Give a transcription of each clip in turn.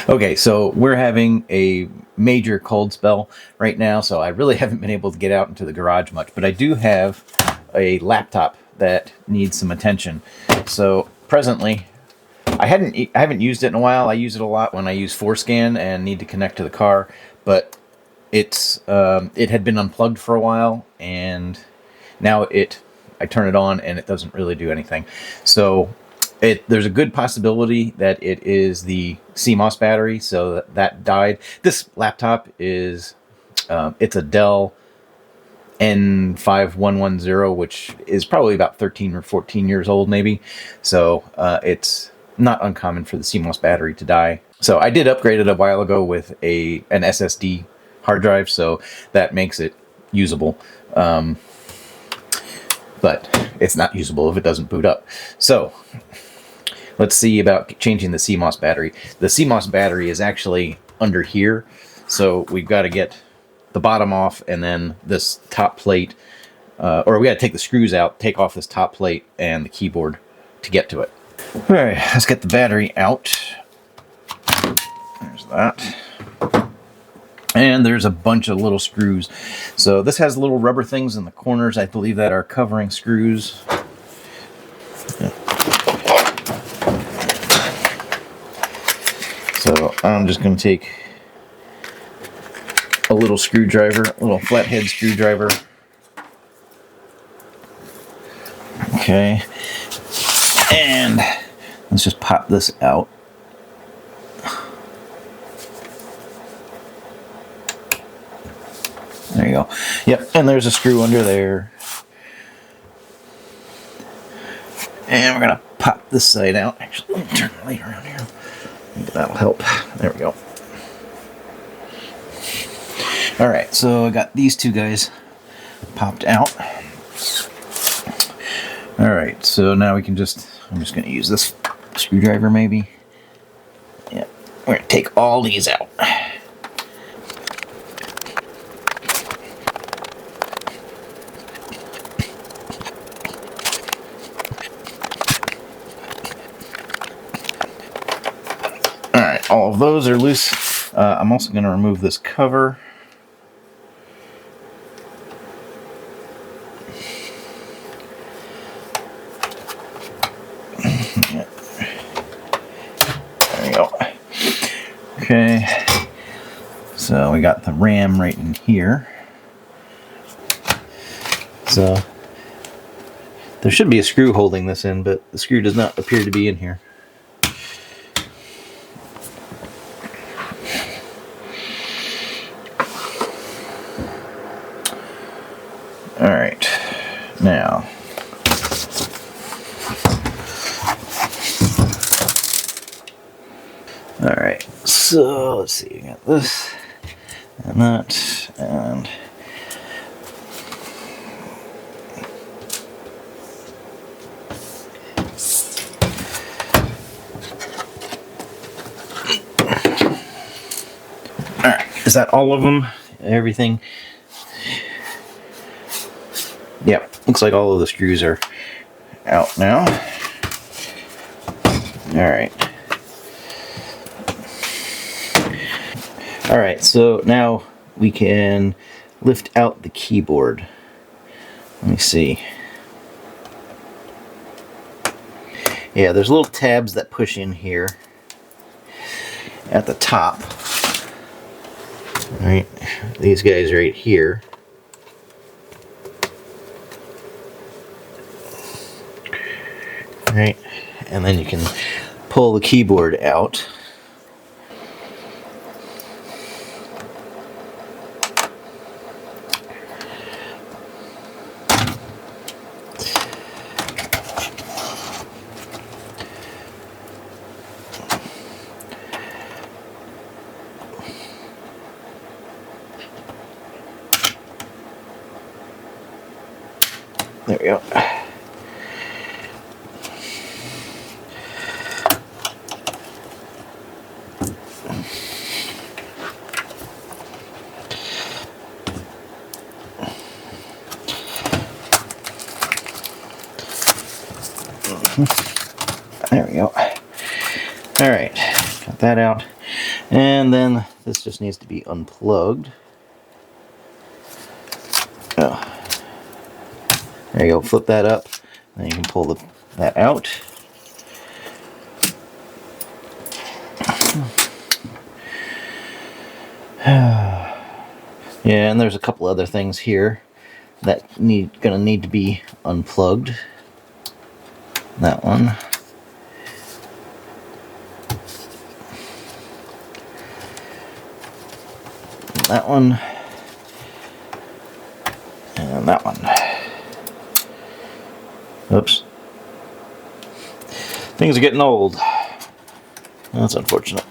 Okay, so we're having a major cold spell right now, so I really haven't been able to get out into the garage much, but I do have a laptop that needs some attention. So presently, I haven't used it in a while. I use it a lot when I use ForeScan and need to connect to the car, but it had been unplugged for a while, and now I turn it on and it doesn't really do anything. So there's a good possibility that it is the CMOS battery, so that died. This laptop is it's a Dell N5110, which is probably about 13 or 14 years old maybe. So it's not uncommon for the CMOS battery to die. So I did upgrade it a while ago with an SSD hard drive, so that makes it usable. But it's not usable if it doesn't boot up. So let's see about changing the CMOS battery. The CMOS battery is actually under here, so we've got to get the bottom off and then this top plate, or we got to take the screws out, take off this top plate and the keyboard to get to it. All right, let's get the battery out. There's that. And there's a bunch of little screws. So this has little rubber things in the corners, I believe, that are covering screws. Yeah. So I'm just going to take a little screwdriver, a little flathead screwdriver. Okay. And let's just pop this out. There you go. Yep, and there's a screw under there. And we're going to pop this side out. Actually, let me turn the light around here. Maybe that'll help. There we go. Alright, so I got these two guys popped out. Alright, so now we can I'm just going to use this screwdriver maybe. Yeah, we're going to take all these out. Alright, all of those are loose. I'm also going to remove this cover. There we go. Okay, so we got the RAM right in here. So there should be a screw holding this in, but the screw does not appear to be in here. Alright, now alright, so let's see, we got this and that, and alright, is that all of them? Everything? Yep, looks like all of the screws are out now. Alright. Alright, so now we can lift out the keyboard. Let me see. Yeah, there's little tabs that push in here at the top. Alright, these guys right here. Right, and then you can pull the keyboard out. There we go. There we go. Alright, got that out. And then this just needs to be unplugged. Oh. There you go, flip that up, then you can pull that out. Yeah, and there's a couple other things here that gonna need to be unplugged. That one. That one. And that one. Oops. Things are getting old. That's unfortunate.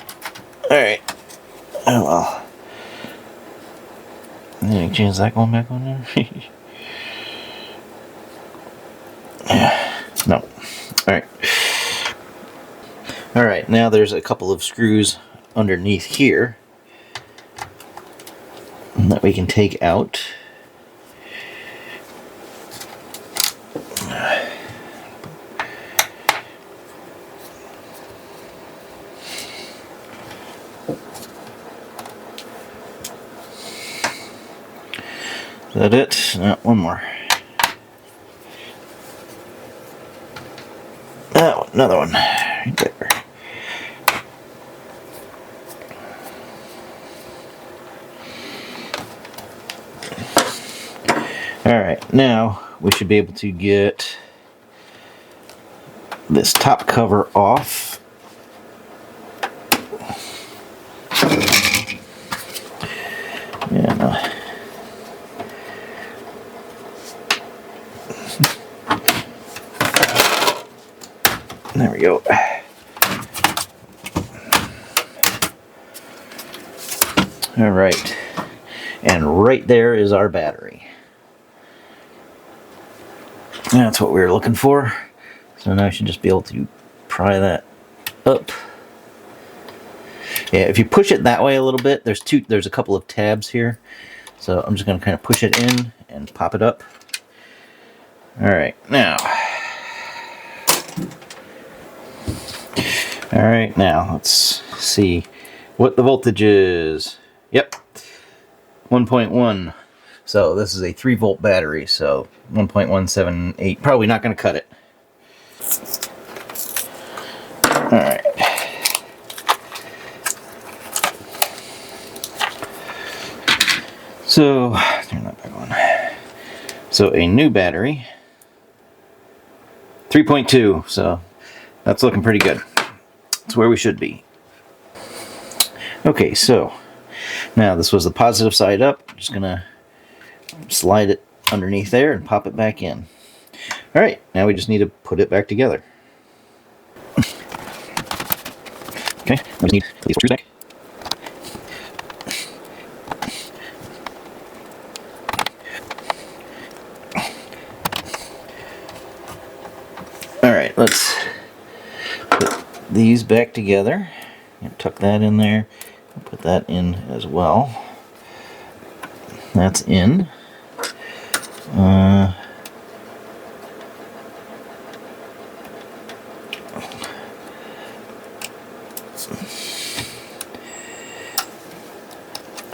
Alright. Oh well. Any chance that going back on there? Yeah. No. Alright. Alright, now there's a couple of screws underneath here that we can take out. Is that it? No, one more. Oh, another one. Right there. Alright, now we should be able to get this top cover off. And there we go. All right, and right there is our battery. That's what we were looking for. So now I should just be able to pry that up. Yeah, if you push it that way a little bit, there's a couple of tabs here. So I'm just going to kind of push it in and pop it up. All right, now. All right, now let's see what the voltage is. Yep, 1.1. So this is a 3-volt battery, so 1.178. Probably not going to cut it. All right. So turn that back on. So a new battery, 3.2. So that's looking pretty good. That's where we should be. Okay, so now this was the positive side up. Just gonna slide it underneath there and pop it back in. All right, now we just need to put it back together. Okay, I just need these screws back. All right, let's put these back together. Tuck that in there. Put that in as well. That's in.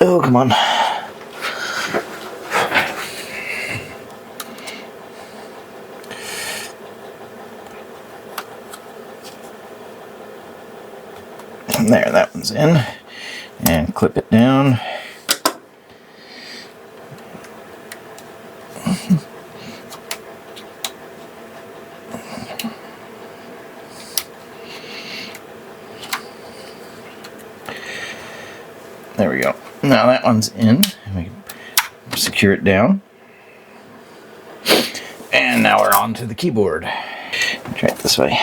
Oh, come on. And there, that one's in. And clip it down. There we go. Now that one's in. We can secure it down. And now we're on to the keyboard. Try it this way.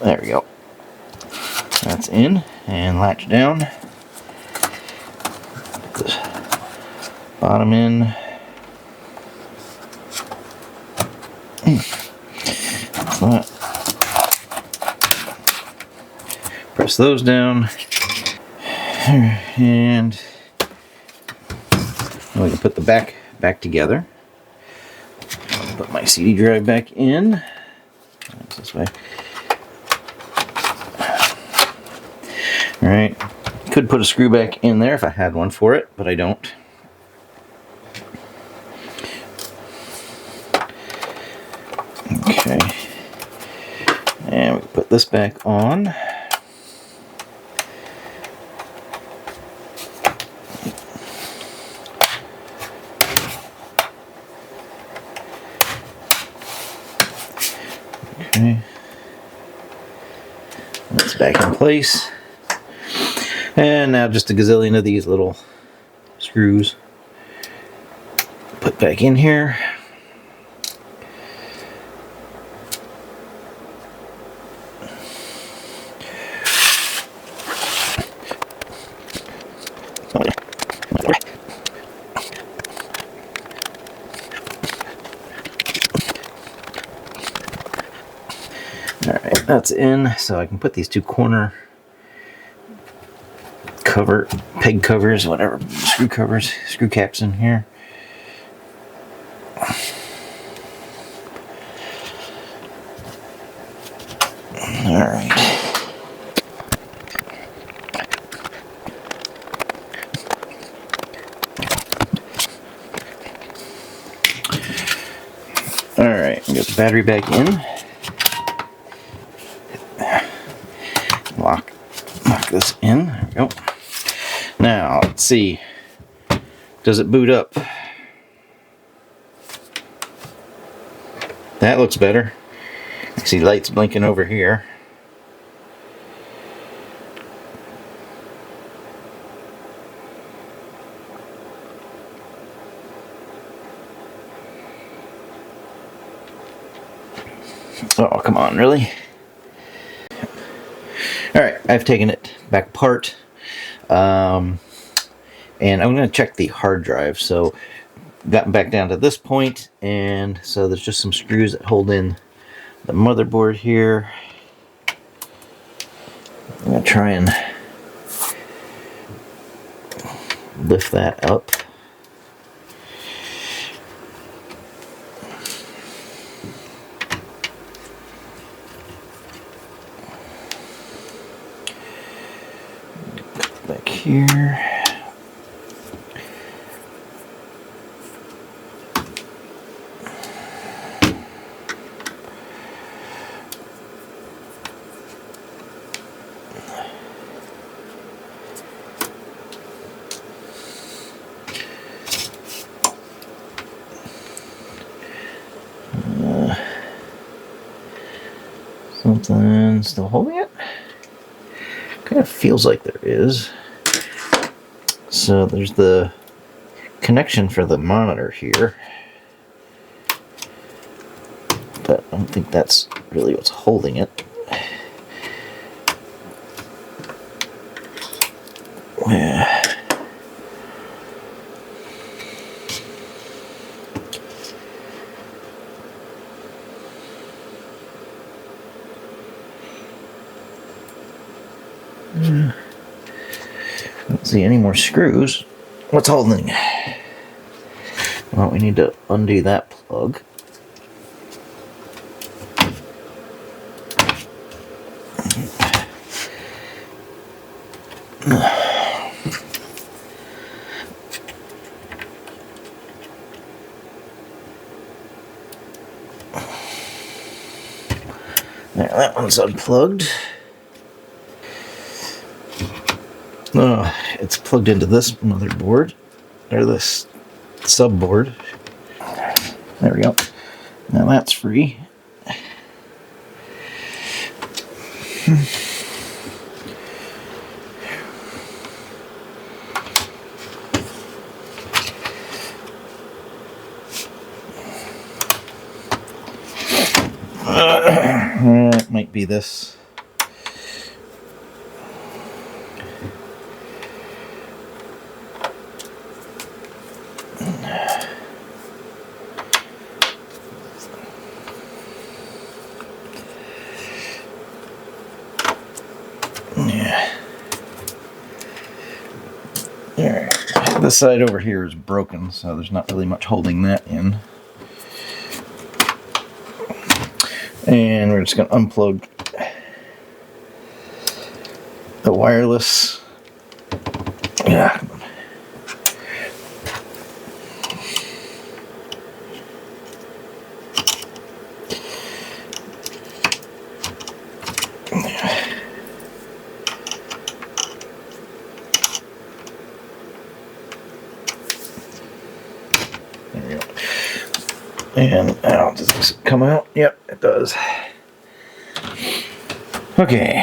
There we go. That's in and latch down. Put this bottom in. That. Press those down, and we can put the back together. Put my CD drive back in. That's this way. All right. Could put a screw back in there if I had one for it, but I don't. Okay. And we can put this back on. Okay. That's back in place. And now just a gazillion of these little screws. Put back in here. Alright, that's in, so I can put these two corner peg covers, whatever, screw caps in here. Alright. Alright, get the battery back in. Lock this in. There we go. Now, let's see. Does it boot up? That looks better. I see lights blinking over here. Oh, come on, really? Alright, I've taken it back apart. And I'm going to check the hard drive. So, gotten back down to this point, and so there's just some screws that hold in the motherboard here. I'm going to try and lift that up. Back here. Something still holding it? Kind of feels like there is. So there's the connection for the monitor here, but I don't think that's really what's holding it. Yeah. Don't see any more screws. What's holding? Well, we need to undo that plug. There, that one's unplugged. It's plugged into this motherboard, or this subboard. There we go. Now that's free. It might be this. Yeah. Alright. This side over here is broken, so there's not really much holding that in. And we're just going to unplug the wireless. Yeah. There we go. And now, does this come out? Yep, it does. Okay.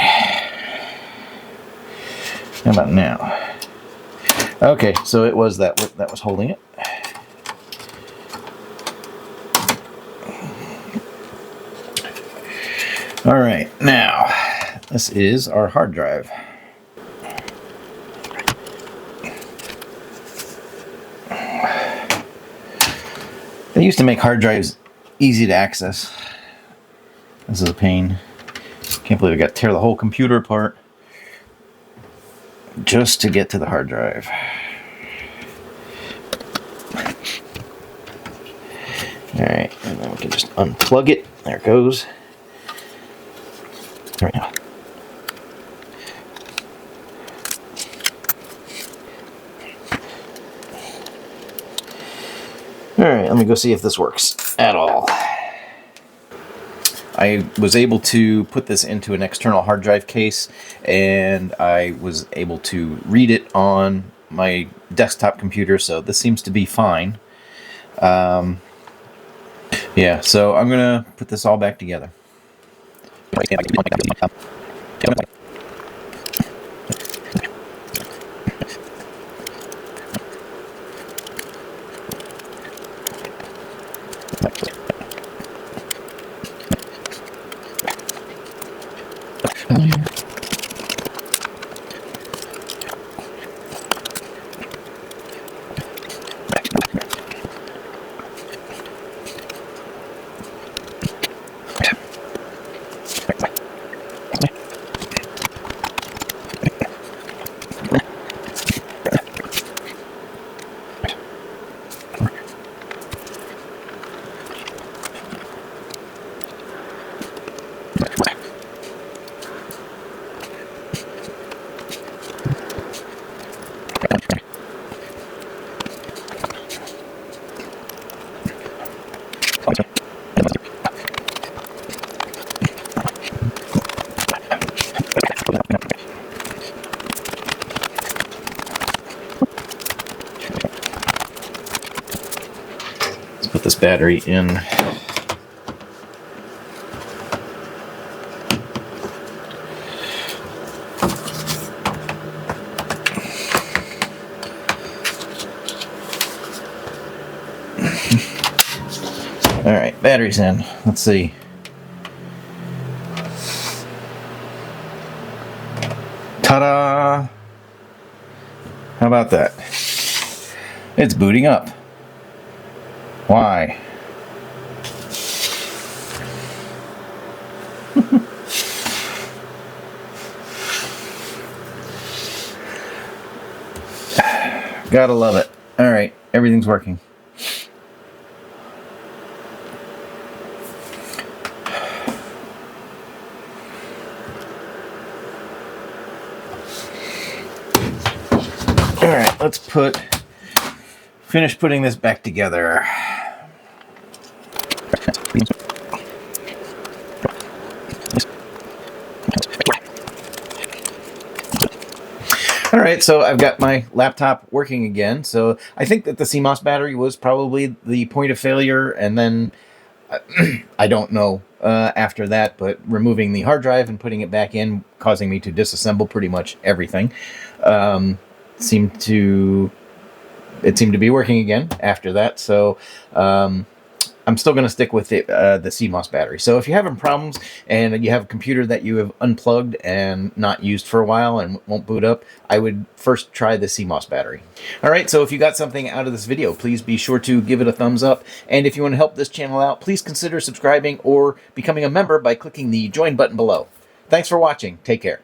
How about now? Okay, so it was that was holding it. All right, now this is our hard drive. They used to make hard drives easy to access. This is a pain. Can't believe I got to tear the whole computer apart just to get to the hard drive. Alright, and then we can just unplug it. There it goes. Right now. Alright, let me go see if this works at all. I was able to put this into an external hard drive case, and I was able to read it on my desktop computer, so this seems to be fine. Yeah, so I'm gonna put this all back together. Let's put this battery in. All right, battery's in. Let's see. Ta-da! How about that? It's booting up. Why? Gotta love it. All right, everything's working. All right, let's finish putting this back together. All right, so I've got my laptop working again. So I think that the CMOS battery was probably the point of failure, and then I don't know after that, but removing the hard drive and putting it back in, causing me to disassemble pretty much everything. Seemed to be working again after that, so I'm still going to stick with the CMOS battery. So if you're having problems and you have a computer that you have unplugged and not used for a while and won't boot up, I would first try the CMOS battery. Alright, so if you got something out of this video, please be sure to give it a thumbs up. And if you want to help this channel out, please consider subscribing or becoming a member by clicking the join button below. Thanks for watching. Take care.